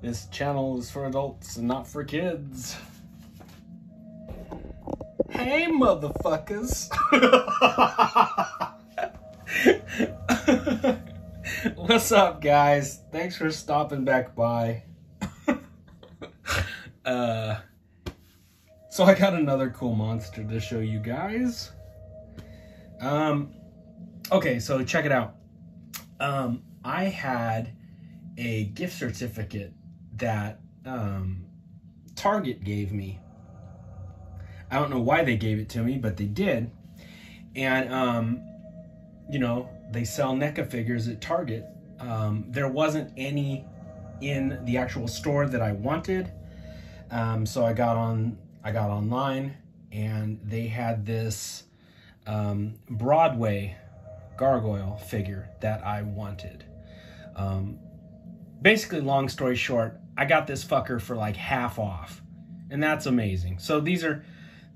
This channel is for adults and not for kids. Hey, motherfuckers. What's up, guys? Thanks for stopping back by. So I got another cool monster to show you guys. Okay, so check it out. I had a gift certificate that Target gave me. I don't know why they gave it to me, but they did. And, you know, they sell NECA figures at Target. There wasn't any in the actual store that I wanted. So I got online, and they had this Broadway gargoyle figure that I wanted. Basically, long story short, I got this fucker for like half off, and that's amazing. So these are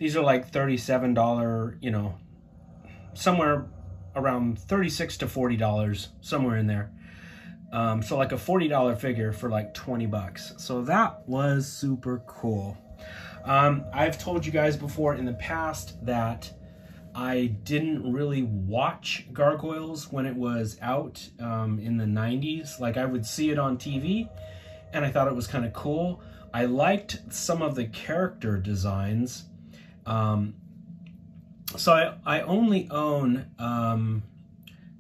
like $37, you know, somewhere around $36 to $40, somewhere in there. So like a $40 figure for like 20 bucks. So that was super cool. I've told you guys before in the past that I didn't really watch Gargoyles when it was out in the 90s. Like, I would see it on TV, and I thought it was kind of cool. I liked some of the character designs. So I only own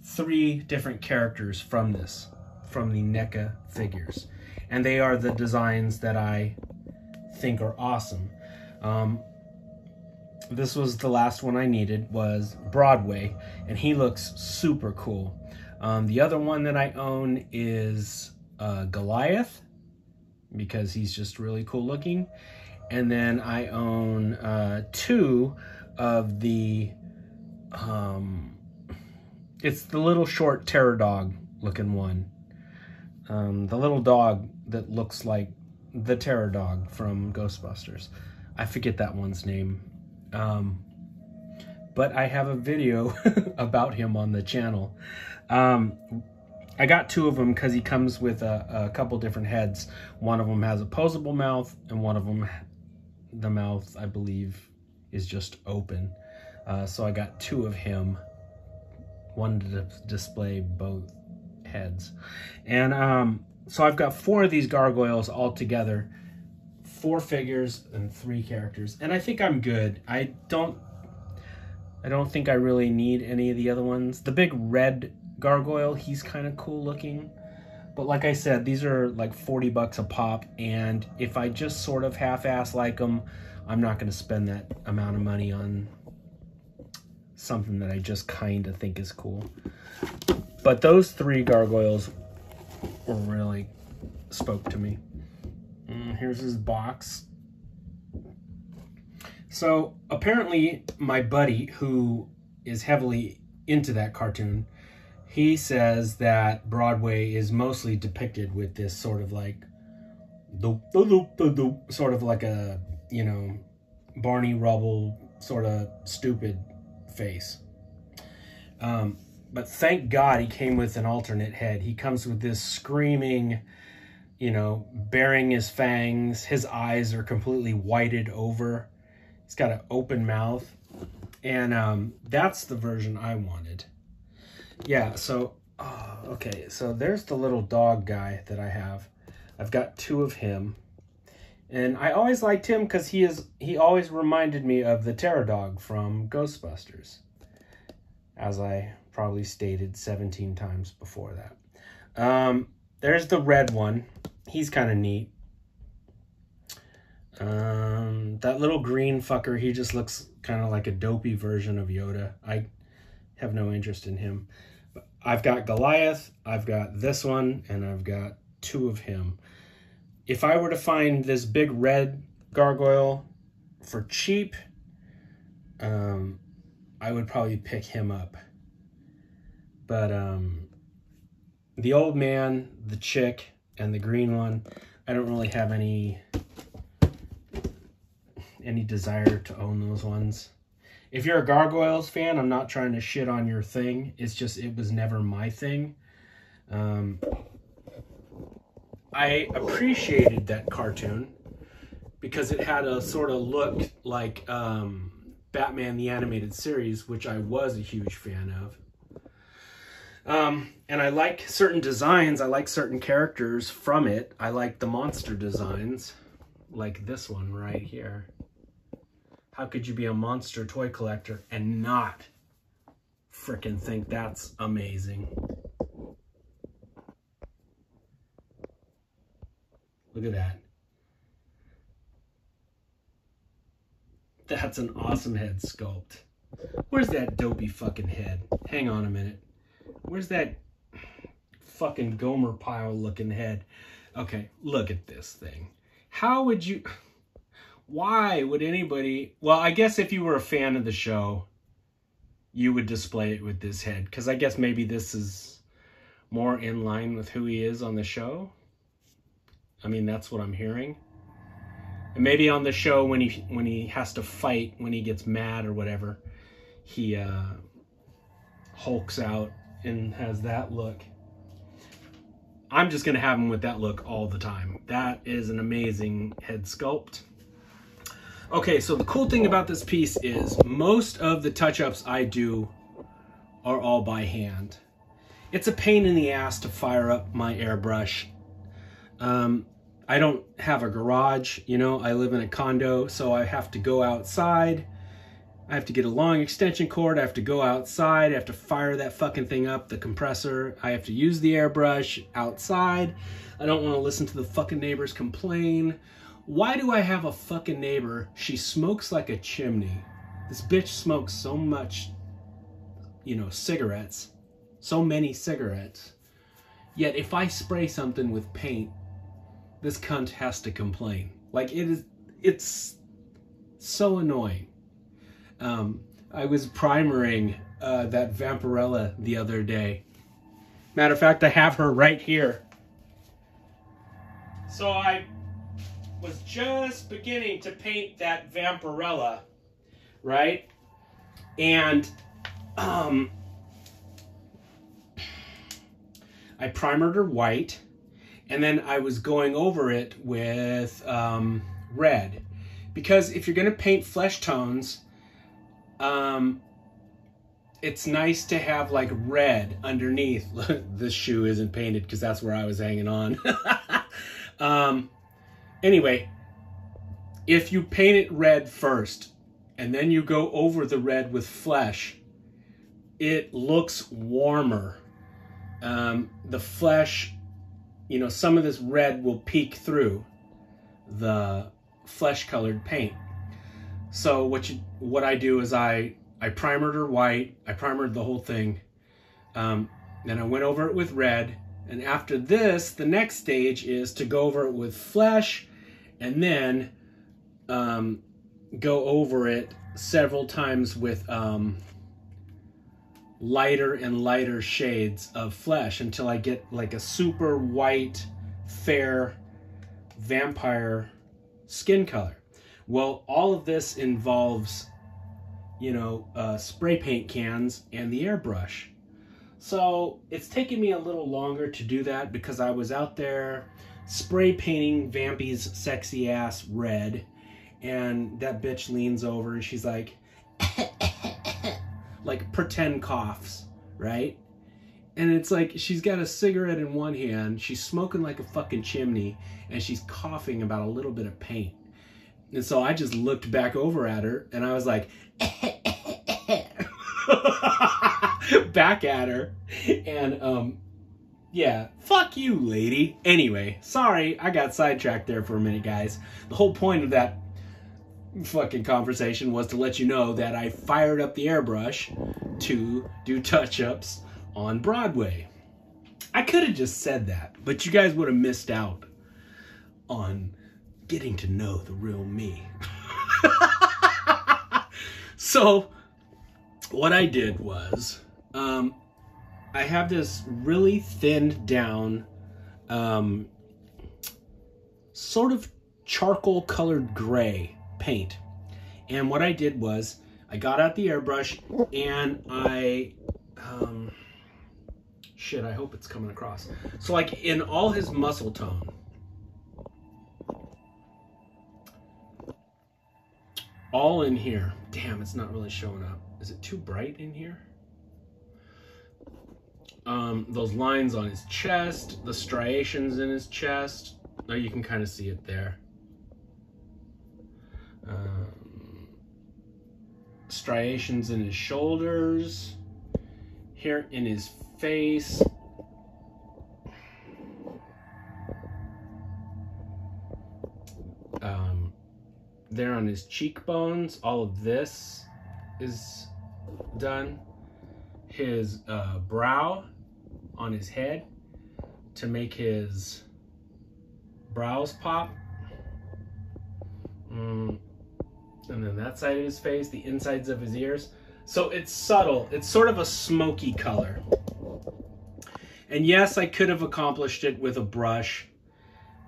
3 different characters from the NECA figures. And they are the designs that I think are awesome. This was the last one I needed, was Broadway, and he looks super cool. The other one that I own is Goliath, because he's just really cool looking. And then I own 2 of the, it's the little short terror dog looking one. The little dog that looks like the terror dog from Ghostbusters. I forget that one's name. But I have a video about him on the channel. I got 2 of them because he comes with a couple different heads. One of them has a posable mouth, and one of them, the mouth, I believe, is just open. So I got 2 of him. One to display both heads. And so I've got 4 of these gargoyles all together. 4 figures and 3 characters, and I think I'm good. I don't think I really need any of the other ones. The big red gargoyle, he's kind of cool looking, but like I said, these are like 40 bucks a pop, and if I just sort of half-ass like them, I'm not going to spend that amount of money on something that I just kind of think is cool. But those 3 gargoyles really spoke to me. Here's his box. So apparently my buddy, who is heavily into that cartoon, he says that Broadway is mostly depicted with this sort of like sort of like a, you know, Barney Rubble sort of stupid face. But thank God he came with an alternate head. He comes with this screaming, you know, baring his fangs. His eyes are completely whited over. He's got an open mouth. And that's the version I wanted. Yeah, so, okay, so there's the little dog guy that I have. I've got 2 of him. And I always liked him because he always reminded me of the terror dog from Ghostbusters, as I probably stated 17 times before that. There's the red one. He's kind of neat. That little green fucker, he just looks kind of like a dopey version of Yoda. I have no interest in him. But I've got Goliath, I've got this one, and I've got 2 of him. If I were to find this big red gargoyle for cheap, I would probably pick him up. But the old man, the chick, and the green one, I don't really have any desire to own those ones. If you're a Gargoyles fan, I'm not trying to shit on your thing. It's just, it was never my thing. I appreciated that cartoon because it had a sort of look like Batman the Animated Series, which I was a huge fan of. And I like certain designs. I like certain characters from it. I like the monster designs, like this one right here. How could you be a monster toy collector and not frickin' think that's amazing? Look at that. That's an awesome head sculpt. Where's that dopey fucking head? Hang on a minute. Where's that fucking Gomer Pyle looking head? Okay, look at this thing. How would you... Why would anybody... Well, I guess if you were a fan of the show, you would display it with this head. Because I guess maybe this is more in line with who he is on the show. I mean, that's what I'm hearing. And maybe on the show when he has to fight, when he gets mad or whatever, he hulks out and has that look. I'm just going to have him with that look all the time. That is an amazing head sculpt. Okay, so the cool thing about this piece is most of the touch-ups I do are all by hand. It's a pain in the ass to fire up my airbrush. I don't have a garage, you know, I live in a condo, so I have to go outside. I have to get a long extension cord. I have to go outside. I have to fire that fucking thing up, the compressor. I have to use the airbrush outside. I don't want to listen to the fucking neighbors complain. Why do I have a fucking neighbor? She smokes like a chimney. This bitch smokes so much, you know, cigarettes. So many cigarettes. Yet if I spray something with paint, this cunt has to complain. Like, it's so annoying. I was primering that Vampirella the other day. Matter of fact, I have her right here. So I was just beginning to paint that Vampirella, right? And I primered her white, and then I was going over it with red. Because if you're going to paint flesh tones, it's nice to have like red underneath. This shoe isn't painted because that's where I was hanging on. Anyway, if you paint it red first and then you go over the red with flesh, it looks warmer. The flesh, you know, some of this red will peek through the flesh colored paint. So what I do is I primered her white, I primered the whole thing, then I went over it with red, and after this, the next stage is to go over it with flesh, and then go over it several times with lighter and lighter shades of flesh until I get like a super white, fair vampire skin color. Well, all of this involves, you know, spray paint cans and the airbrush. So it's taken me a little longer to do that because I was out there spray painting Vampy's sexy ass red, and that bitch leans over and she's like, like pretend coughs, right? And it's like she's got a cigarette in one hand, she's smoking like a fucking chimney, and she's coughing about a little bit of paint. And so I just looked back over at her and I was like, back at her. And yeah, fuck you, lady. Anyway, sorry, I got sidetracked there for a minute, guys. The whole point of that fucking conversation was to let you know that I fired up the airbrush to do touch-ups on Broadway. I could have just said that, but you guys would have missed out on getting to know the real me. So what I did was I have this really thinned down sort of charcoal colored gray paint, and what I did was I got out the airbrush and I Shit, I hope it's coming across. So like in all his muscle tone, all in here. Damn, it's not really showing up. Is it too bright in here? Those lines on his chest, the striations in his chest. Now you can kind of see it there. Striations in his shoulders, here in his face. There on his cheekbones, all of this is done. His brow on his head to make his brows pop. And then that side of his face, the insides of his ears. So it's subtle. It's sort of a smoky color. And yes, I could have accomplished it with a brush,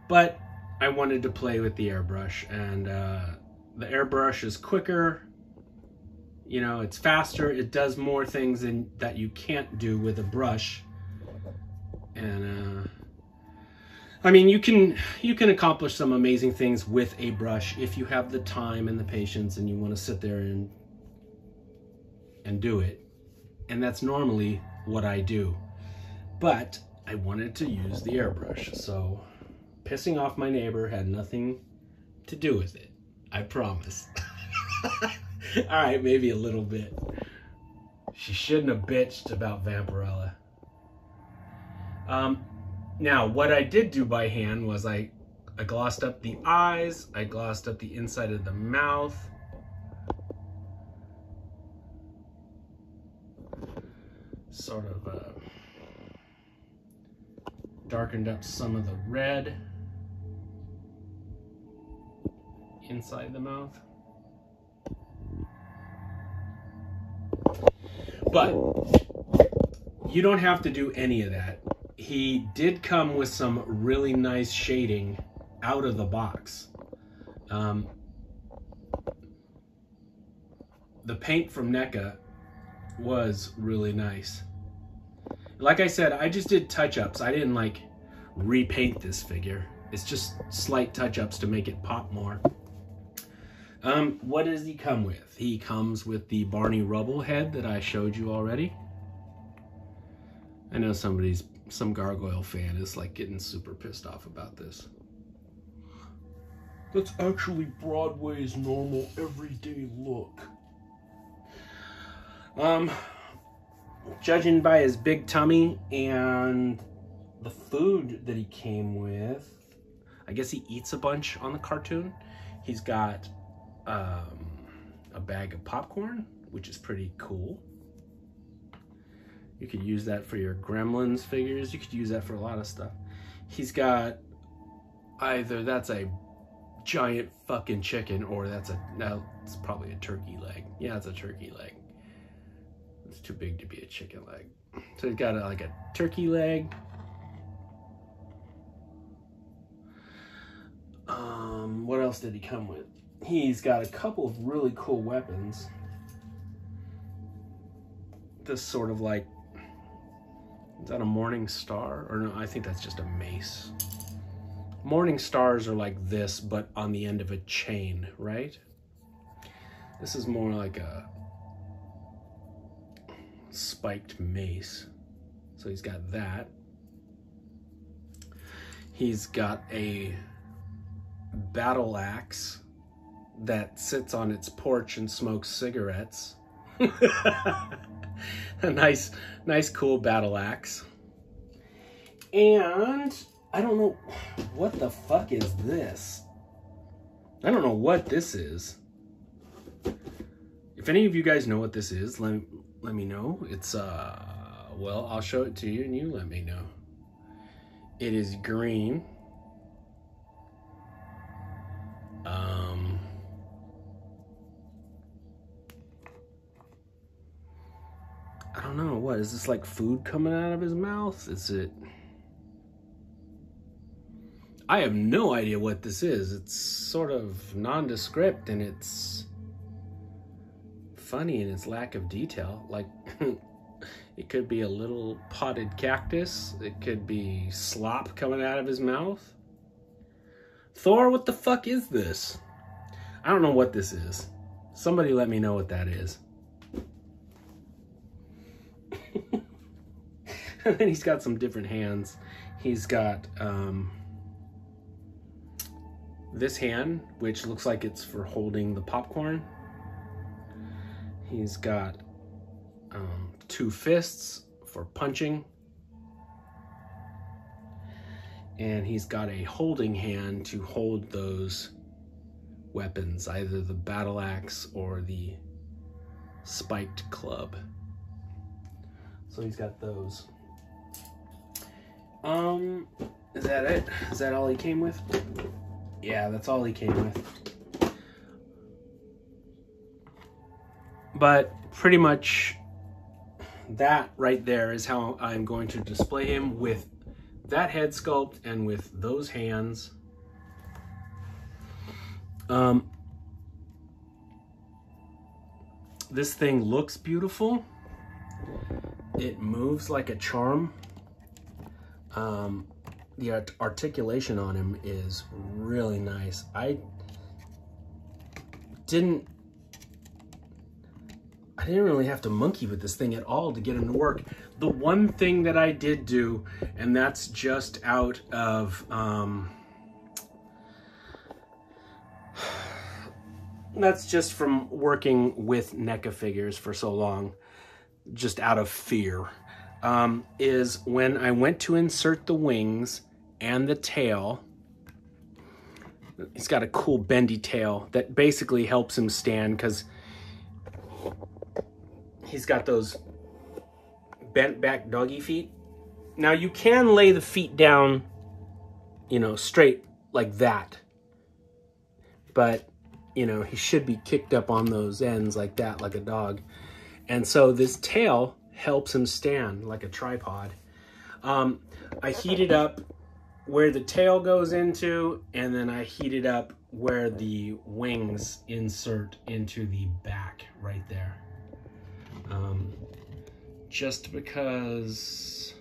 but I wanted to play with the airbrush, and the airbrush is quicker. You know, it's faster. It does more things that you can't do with a brush. And I mean, you can accomplish some amazing things with a brush if you have the time and the patience and you want to sit there and do it. And that's normally what I do. But I wanted to use the airbrush, so pissing off my neighbor had nothing to do with it. I promise. All right, maybe a little bit. She shouldn't have bitched about Vampirella. Now, what I did do by hand was I glossed up the eyes, I glossed up the inside of the mouth. Sort of darkened up some of the red inside the mouth. But you don't have to do any of that. He did come with some really nice shading out of the box. The paint from NECA was really nice. Like I said, I just did touch-ups. I didn't like repaint this figure. It's just slight touch-ups to make it pop more. What does he come with? He comes with the Barney Rubble head that I showed you already. I know some Gargoyle fan is like getting super pissed off about this. That's actually Broadway's normal everyday look. Judging by his big tummy and the food that he came with, I guess he eats a bunch on the cartoon. He's got a bag of popcorn, which is pretty cool. You could use that for your Gremlins figures. You could use that for a lot of stuff. He's got either that's a giant fucking chicken or no, it's probably a turkey leg. Yeah, it's a turkey leg. It's too big to be a chicken leg. So he's got like a turkey leg. What else did he come with? He's got a couple of really cool weapons. This sort of like, is that a morning star? Or no, I think that's just a mace. Morning stars are like this, but on the end of a chain, right? This is more like a spiked mace. So he's got that. He's got a battle axe that sits on its porch and smokes cigarettes. A nice cool battle axe. And I don't know, what the fuck is this? I don't know what this is. If any of you guys know what this is, let me know. It's well, I'll show it to you and you let me know. It is green. I don't know, what is this, like food coming out of his mouth? Is it? I have no idea what this is. It's sort of nondescript and it's funny in its lack of detail. Like, It could be a little potted cactus. It could be slop coming out of his mouth. Thor, what the fuck is this? I don't know what this is. Somebody let me know what that is. And then he's got some different hands. He's got this hand, which looks like it's for holding the popcorn. He's got 2 fists for punching. And he's got a holding hand to hold those weapons, either the battle axe or the spiked club. So he's got those. Is that it? Is that all he came with? Yeah, that's all he came with. But pretty much that right there is how I'm going to display him, with that head sculpt and with those hands. This thing looks beautiful. It moves like a charm. The articulation on him is really nice. I didn't really have to monkey with this thing at all to get him to work. The one thing that I did do, and that's just out of that's just from working with NECA figures for so long, just out of fear, is when I went to insert the wings and the tail. He's got a cool bendy tail that basically helps him stand, because he's got those bent back doggy feet. Now you can lay the feet down, you know, straight like that, but you know, he should be kicked up on those ends like that, like a dog. And so this tail helps him stand like a tripod. I heated up where the tail goes into, and then I heated up where the wings insert into the back right there. Just because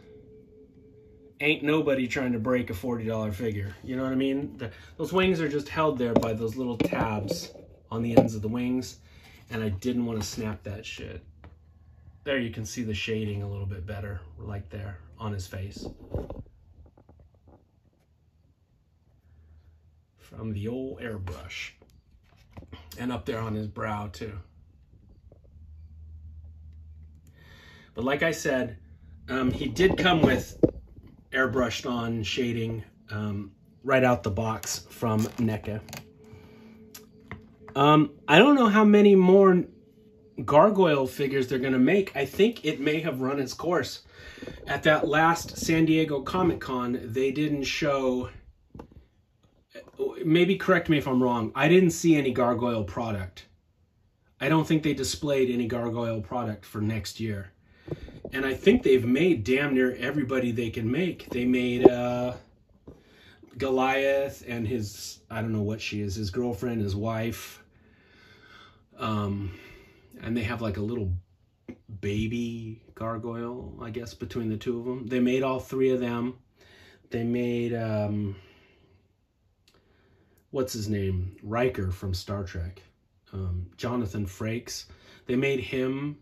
ain't nobody trying to break a $40 figure. You know what I mean? Those wings are just held there by those little tabs on the ends of the wings, and I didn't want to snap that shit. There you can see the shading a little bit better, like there on his face. From the old airbrush. And up there on his brow too. But like I said, he did come with airbrushed on shading right out the box from NECA. I don't know how many more gargoyle figures they're going to make. I think it may have run its course. At that last San Diego Comic-Con, they didn't show... Maybe correct me if I'm wrong. I didn't see any gargoyle product. I don't think they displayed any gargoyle product for next year. And I think they've made damn near everybody they can make. They made Goliath and his, I don't know what she is, his girlfriend, his wife. And they have like a little baby gargoyle, I guess, between the two of them. They made all 3 of them. They made, what's his name? Riker from Star Trek. Jonathan Frakes. They made him.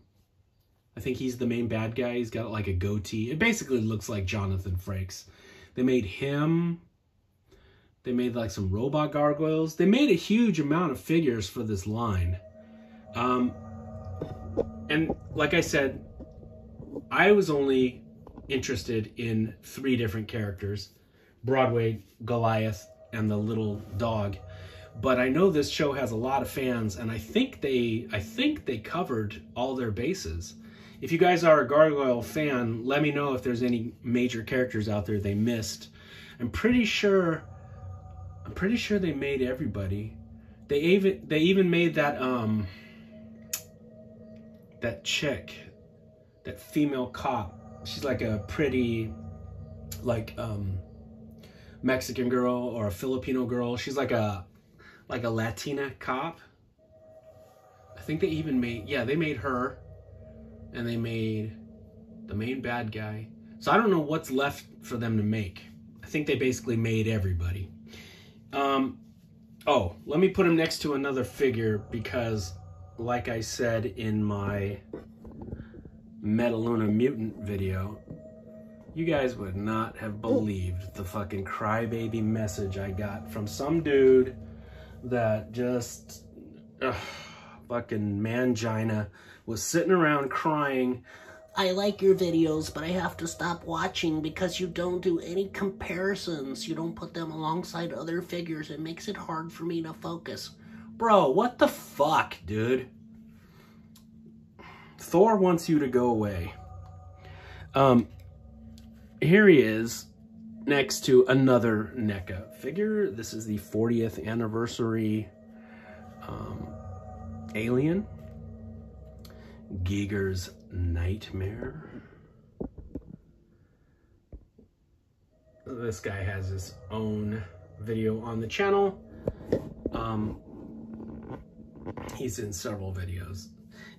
I think he's the main bad guy. He's got like a goatee. It basically looks like Jonathan Frakes. They made him. They made like some robot gargoyles. They made a huge amount of figures for this line. And like I said, I was only interested in 3 different characters: Broadway, Goliath, and the little dog. But I know this show has a lot of fans, and I think they covered all their bases. If you guys are a Gargoyle fan, let me know if there's any major characters out there they missed. I'm pretty sure they made everybody. They even made that that chick, that female cop. She's like a pretty, like Mexican girl or a Filipino girl. She's like a Latina cop. I think they even made, yeah, they made her. And they made the main bad guy. So I don't know what's left for them to make. I think they basically made everybody. Oh, let me put him next to another figure because, like I said in my Metaluna Mutant video, you guys would not have believed the fucking crybaby message I got from some dude that just fucking mangina was sitting around crying. I like your videos, but I have to stop watching because you don't do any comparisons. You don't put them alongside other figures. It makes it hard for me to focus. Bro, what the fuck, dude? Thor wants you to go away. Here he is next to another NECA figure. This is the 40th anniversary Alien. Giger's Nightmare. This guy has his own video on the channel. He's in several videos.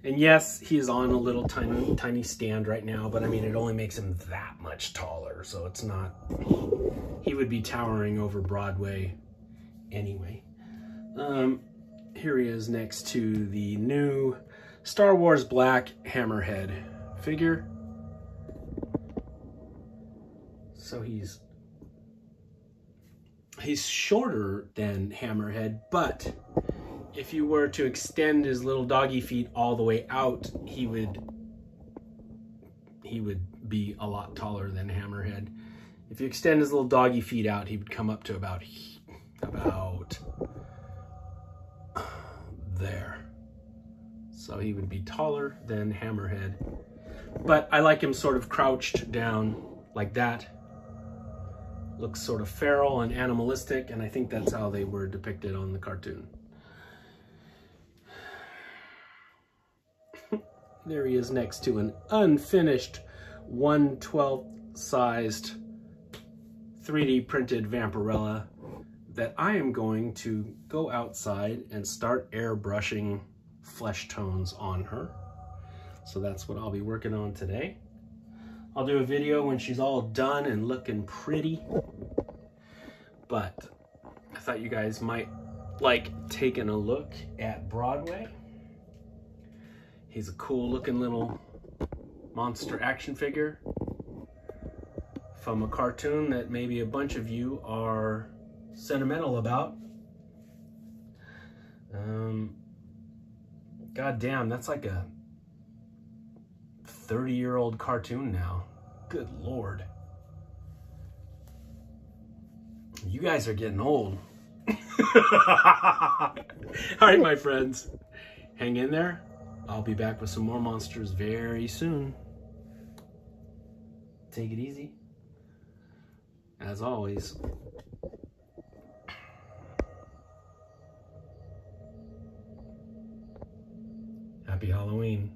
And yes, he's on a little tiny stand right now, but I mean, it only makes him that much taller, so it's not... He would be towering over Broadway anyway. Here he is next to the new Star Wars Black Hammerhead figure. So he's shorter than Hammerhead, but if you were to extend his little doggy feet all the way out, he would be a lot taller than Hammerhead. If you extend his little doggy feet out, he would come up to about there. So he would be taller than Hammerhead. But I like him sort of crouched down like that. Looks sort of feral and animalistic, and I think that's how they were depicted on the cartoon. There he is next to an unfinished 1/12 sized 3D printed Vampirella that I am going to go outside and start airbrushing flesh tones on her. So that's what I'll be working on today. I'll do a video when she's all done and looking pretty. But I thought you guys might like taking a look at Broadway. He's a cool looking little monster action figure from a cartoon that maybe a bunch of you are sentimental about. God damn, that's like a 30-year-old cartoon now. Good Lord. You guys are getting old. All right, my friends. Hang in there. I'll be back with some more monsters very soon. Take it easy. As always. Happy Halloween.